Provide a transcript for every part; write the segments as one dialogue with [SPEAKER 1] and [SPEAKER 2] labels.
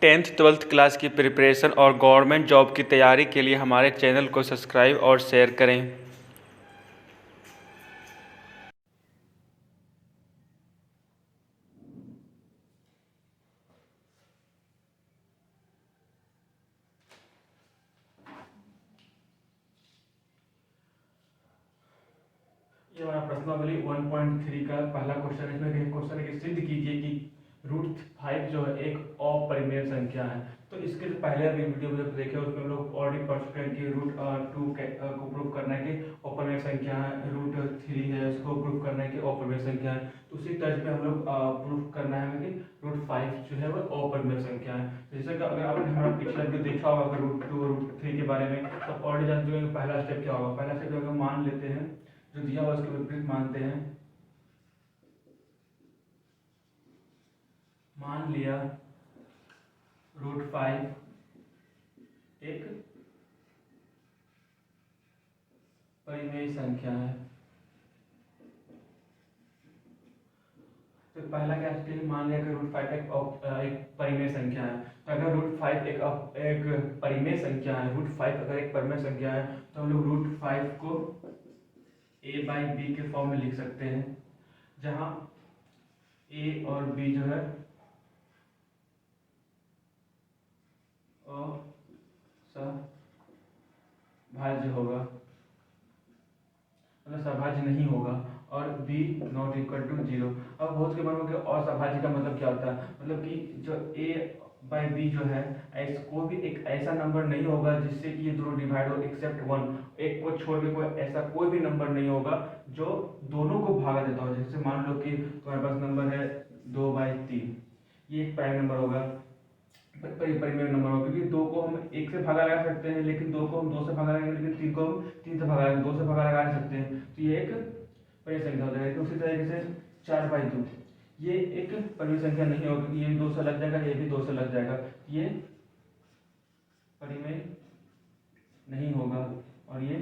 [SPEAKER 1] Tenth twelfth class की preparation और government job की तैयारी के लिए हमारे चैनल को सब्सक्राइब और शेयर करें। ये हमारा प्रश्नावली 1.3 का पहला क्वेश्चन है। इसमें क्वेश्चन है कि सिद्ध कीजिए कि √5 जो है एक अपरिमेय संख्या है। तो इसके जो पहले अभी वीडियो जब देखे उसमें हम लोग ऑलरेडी पढ़ चुके हैं कि √2 को प्रूव करना है कि अपरिमेय संख्या है, √3 है उसको प्रूव करना है कि अपरिमेय संख्या है। तो उसी तर्ज पे हम लोग प्रूव करना है कि √5 जो है वो अपरिमेय संख्या है। जैसे कि अगर आपने हमारा पिछला वीडियो देखा होगा √2 √3 के बारे में, तो ऑलरेडी जान चुके हैं पहला स्टेप क्या होगा। पहला स्टेप अगर मान लेते हैं जो दिया हुआ उसके विपरीत मानते हैं। मान लिया √5 एक परिमेय संख्या है। तो पहला क्या स्टेप मान लिया कि √5 एक परिमेय संख्या है। तो अगर √5 एक परिमेय संख्या है, √5 अगर एक परिमेय संख्या है, तो हम लोग √5 को a/b के फॉर्म में लिख सकते हैं, जहां a और b जो है असहभाज्य होगा, मतलब सभाज्य नहीं होगा, और b नॉट इक्वल टू 0। अब बहुत के मन में असभाज्य का मतलब क्या होता है, मतलब कि जो a/b जो है कोई भी एक ऐसा नंबर नहीं होगा जिससे कि ये दोनों डिवाइड हो एक्सेप्ट 1। एक को छोड़ के कोई ऐसा कोई भी नंबर नहीं होगा जो दोनों को भागा देता हो। जैसे मान लो कि तुम्हारे पास नंबर है 2/3, ये एक प्राइम नंबर होगा, परिमेय नंबर होगा, क्योंकि 2 को हम 1 से भागा लगा सकते हैं, लेकिन 2 को हम 2 से भागा लगाएंगे, लेकिन 3 को हम 3 से भागा 2 से भागा लगा सकते हैं। तो ये एक परिमेय संख्या हो जाएगी। उसी तरीके से 4/2 ये एक परिमेय संख्या नहीं होगी, क्योंकि ये 2 से लग जाएगा, ये भी 2 से लग जाएगा, ये परिमेय नहीं होगा और ये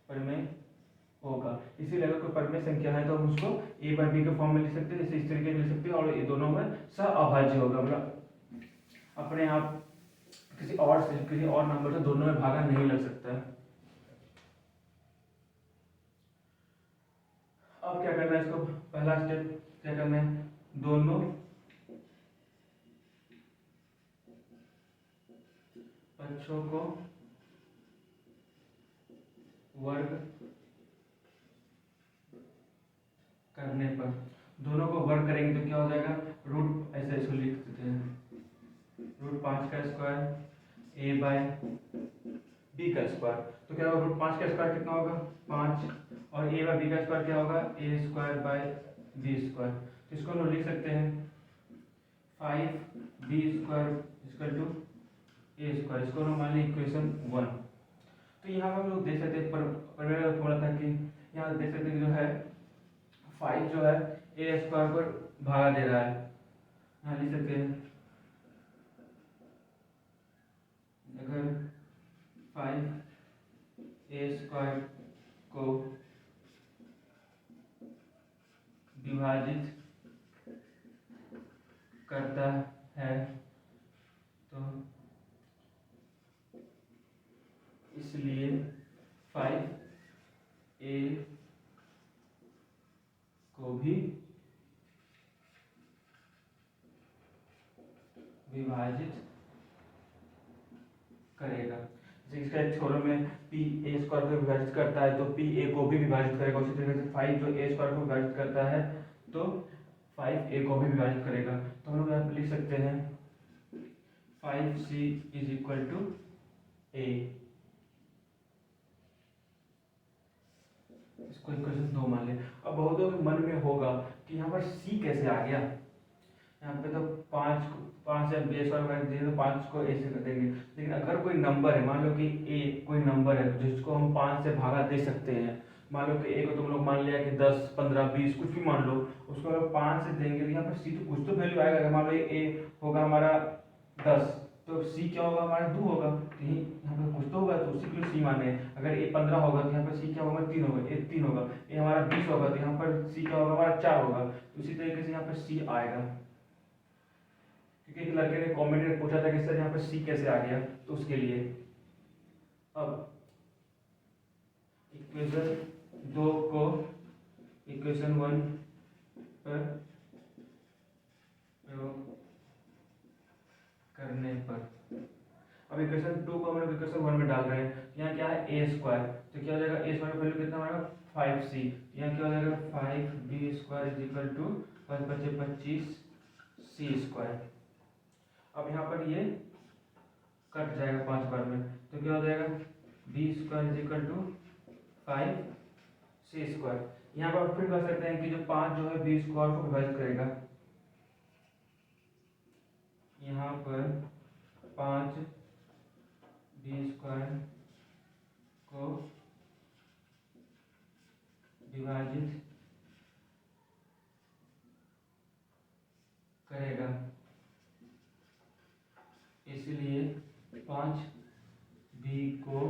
[SPEAKER 1] परिमेय होगा। इसीलिए अगर कोई परिमेय संख्या है तो हम उसको a/b के फॉर्म में लिख सकते हैं, जैसे इस तरीके से लिख सकते हैं, और ये दोनों में सहअभाज्य होगा, मतलब अपने आप किसी और नंबर से दोनों में भागा नहीं लग सकता है। अब क्या करना है, इसको पहला स्टेप क्या करना है, दोनों पक्षों को वर्ग करने पर, दोनों को वर्ग करेंगे तो क्या हो जाएगा, रूट ऐसे इसको लिख देते हैं, √5 का स्क्वायर a/b का स्क्वायर। तो क्या होगा, √5 का स्क्वायर कितना होगा 5, और a/b का स्क्वायर क्या होगा a²/b²। तो इसको हम लोग लिख सकते हैं 5b² = a²। इसको हम मान लें इक्वेशन 1। तो यहाँ पर हम लोग देख सकते हैं परिमेय का फॉर्मूला था कि यहाँ देख सकते हैं जो है 5 जो है a² पर भागा दे रहा है। यहाँ लिख सकते हैं अगर 5a² को विभाजित करता है तो इसलिए 5a को भी विभाजित करेगा। इसका एक छोरों में p a² को विभाजित करता है तो p a को भी विभाजित करेगा। उसी तरीके से 5 जो a² को विभाजित करता है तो 5a को भी विभाजित करेगा। तो हम लोग यहाँ पे लिख सकते हैं 5c = a। इसको इक्वेशन 2 मान ले। अब बहुतों के मन में होगा कि यहाँ पर c कैसे आ गया, यहाँ पे तो 5 से b² दिए तो 5 को a से कर देंगे, लेकिन अगर कोई नंबर है, मान लो कि a कोई नंबर है जिसको हम 5 से भागा दे सकते हैं, मान लो कि a को तुम लोग मान लिया कि 10 15 20 कुछ भी मान लो, उसको अगर 5 से देंगे तो यहाँ पर c तो कुछ तो वैल्यू आएगा। मान लो a होगा हमारा 10 तो c क्या होगा हमारा 2 होगा, तो यहाँ पे कुछ तो होगा तो उसी के लिए c माने। अगर a 15 होगा तो यहाँ पर c क्या होगा 3 होगा, a 3 होगा। a हमारा 20 होगा तो यहाँ पर c क्या होगा हमारा 4 होगा। तो उसी तरीके से यहाँ पर c आएगा। क्योंकि एक लड़के ने कमेंट में पूछा था कि सर यहाँ पर सी कैसे आ गया, तो उसके लिए अब इक्वेशन 2 को इक्वेशन 1 पर प्रयोग करने पर, अब इक्वेशन 2 को हम लोग इक्वेशन 1 में डाल रहे हैं। यहाँ क्या है ए स्क्वायर, तो क्या हो जाएगा ए स्क्वायर का वैल्यू कितना हमारा 5c, यहाँ क्या हो जाएगा 5b square is equal to 5 × 25 c square. अब यहाँ पर ये कट जाएगा 5 बार में, तो क्या हो जाएगा b square is equal to 5c square. यहाँ पर आप फिर कह सकते हैं कि जो 5 जो है b स्क्वायर को विभाजित करेगा, यहाँ पर 5 b स्क्वायर को विभाजित करेगा, इसलिए 5b को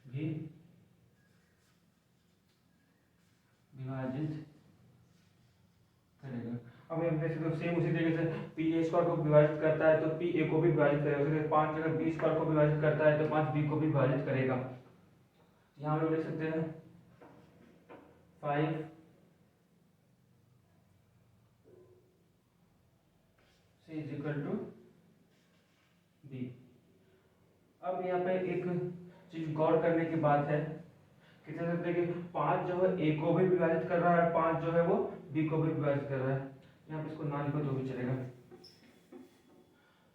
[SPEAKER 1] भी विभाजित करेगा। अब हम देख सकते हैं सेम उसी तरीके से पी ए स्क्वायर को विभाजित करता है तो पी ए को भी विभाजित करेगा, उसी 5 अगर बी स्क्वायर को विभाजित करता है तो 5 बी को भी विभाजित करेगा। यहाँ हम लोग देख सकते हैं 5 c is equal to B. अब यहाँ पे एक चीज गौर करने की बात है कि कह सकते हैं कि 5 जो है ए को भी विभाजित कर रहा है, 5 जो है वो बी को भी विभाजित कर रहा है। यहाँ पे इसको ना लिखो तो भी चलेगा।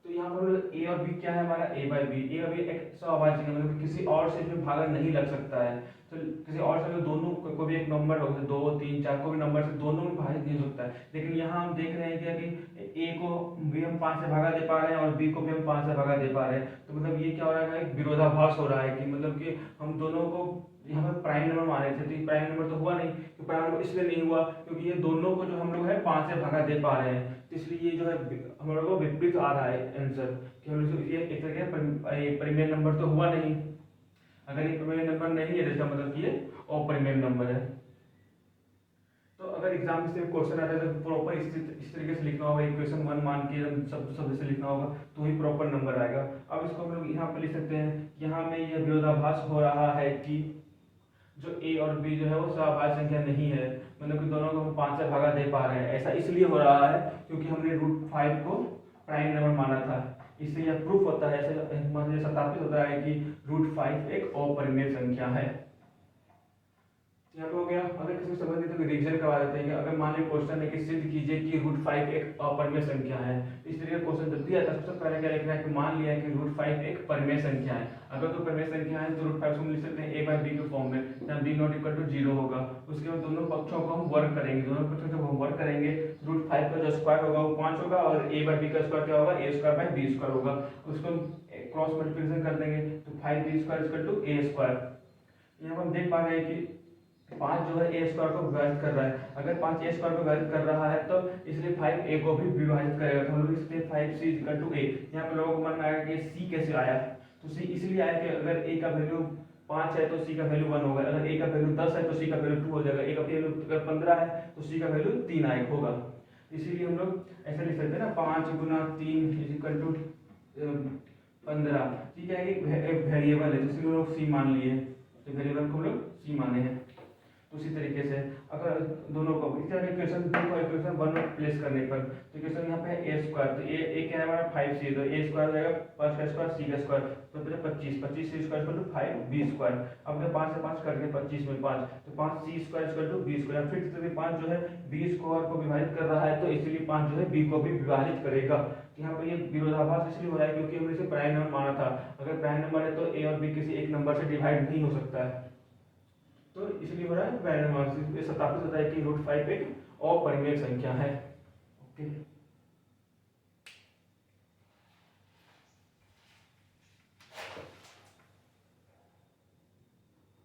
[SPEAKER 1] तो यहाँ पर ए और बी क्या है हमारा a बाई बी, ए और बी एक सहभाज्य है, मतलब किसी और से इसमें भागा नहीं लग सकता है। तो किसी और से दोनों को भी एक नंबर हो, 2 3 4 कोई भी नंबर से दोनों में भाजित नहीं हो सकता है। लेकिन यहाँ हम देख रहे हैं क्या कि ए को भी हम 5 से भागा दे पा रहे हैं और बी को भी हम 5 से भागा दे पा रहे हैं। तो मतलब ये क्या हो रहा है, एक विरोधाभास हो रहा है कि मतलब कि हम दोनों को यहाँ पर प्राइम नंबर माने थे, तो ये प्राइम नंबर तो हुआ नहीं। तो प्राइम नंबर इसलिए नहीं हुआ क्योंकि ये दोनों को जो हम लोग है 5 से भागा दे पा रहे हैं, तो इसलिए ये जो है हम लोग को विपरीत आ रहा है आंसर कि हम लोग ये एक तरह का परिमेय नंबर तो हुआ नहीं। अगर ये परिमेय नंबर नहीं है तो इसका मतलब कि ये अपरिमेय नंबर है। तो अगर एग्जाम में से क्वेश्चन आता है तो प्रॉपर इस तरीके से लिखना होगा, इक्वेशन 1 मान के सब से लिखना होगा तो ही प्रॉपर नंबर आएगा। अब इसको हम लोग यहाँ पर लिख सकते हैं, यहाँ में यह विरोधाभास हो रहा है कि जो a और b जो है वो सहभाज्य संख्या नहीं है, मतलब कि दोनों को हम 5 से भागा दे पा रहे हैं। ऐसा इसलिए हो रहा है क्योंकि हमने √5 को प्राइम नंबर माना था। इससे यह प्रूफ होता है, ऐसे मतलब सत्यापित होता है कि √5 एक अपरिमेय संख्या है। यहाँ पे हो गया। अगर किसी को समझ नहीं तो रिवीजन करवा देते हैं कि अगर मान लीजिए क्वेश्चन है कि सिद्ध कीजिए कि √5 एक अपरिमेय संख्या है, इस तरीके का क्वेश्चन जब भी आता है सबसे पहले क्या लिखना है कि मान लिया है कि √5 एक परिमेय संख्या है। अगर तो परिमेय संख्या है तो √5 को हम लिख सकते हैं a बाई बी के फॉर्म में, जहाँ b नॉट इक्वल टू 0 होगा। उसके बाद दोनों पक्षों को हम वर्ग करेंगे, दोनों पक्षों जब हम वर्ग करेंगे √5 का जो स्क्वायर होगा वो 5 होगा और a बाई बी का स्क्वायर क्या होगा, a square by B square होगा। उसको हम क्रॉस मल्टीप्लिकेशन कर देंगे तो 5b square equal to a square. यहाँ पर हम देख पा रहे हैं कि 5 जो है ए स्क्वायर को विभाजित कर रहा है। अगर 5 ए स्क्वायर को विभाजित कर रहा है तो इसलिए 5 ए को भी विभाजित करेगा, तो हम लोग इसलिए 5c इक्वल टू a। यहाँ पे लोगों को मन में आएगा कि c कैसे आया, तो c इसलिए आया कि अगर a का वैल्यू 5 है तो c का वैल्यू 1 होगा, अगर a का वैल्यू 10 है तो c का वैल्यू 2 हो जाएगा, a का वैल्यू अगर 15 है तो c का वैल्यू 3 आएगा होगा। इसीलिए हम लोग ऐसे लिख सकते हैं ना 5 × 3 इक्वल टू 15। ठीक है, एक वेरिएबल है तो इसलिए हम लोग c मान लिए, तो वेरिएबल को हम लोग c माने हैं। तो उसी तरीके से अगर दोनों को इस तरह इक्वेशन 2 को इक्वेशन 1 में प्लेस करने पर तो इक्वेशन यहाँ पे है a स्क्वायर, तो a क्या है हमारा 5c, तो a स्क्वायर हो जाएगा 5 का स्क्वायर c का स्क्वायर तो 25 c square equal to 5b square. अब जब 5 से 5 करके 25 में 5 तो 5c square equal to b square. फिर से 5 जो है b स्क्वायर को विभाजित कर रहा है तो इसलिए 5 जो है b को भी विभाजित करेगा। यहाँ पर ये विरोधाभास इसलिए हो रहा है क्योंकि हमने इसे प्राइम नंबर माना था। अगर प्राइम नंबर है तो a और b किसी एक नंबर से डिवाइड नहीं हो सकता है, तो इसलिए हो रहा है प्राइम नंबर से सत्यापित होता है कि √5 एक अपरिमेय संख्या है। ओके।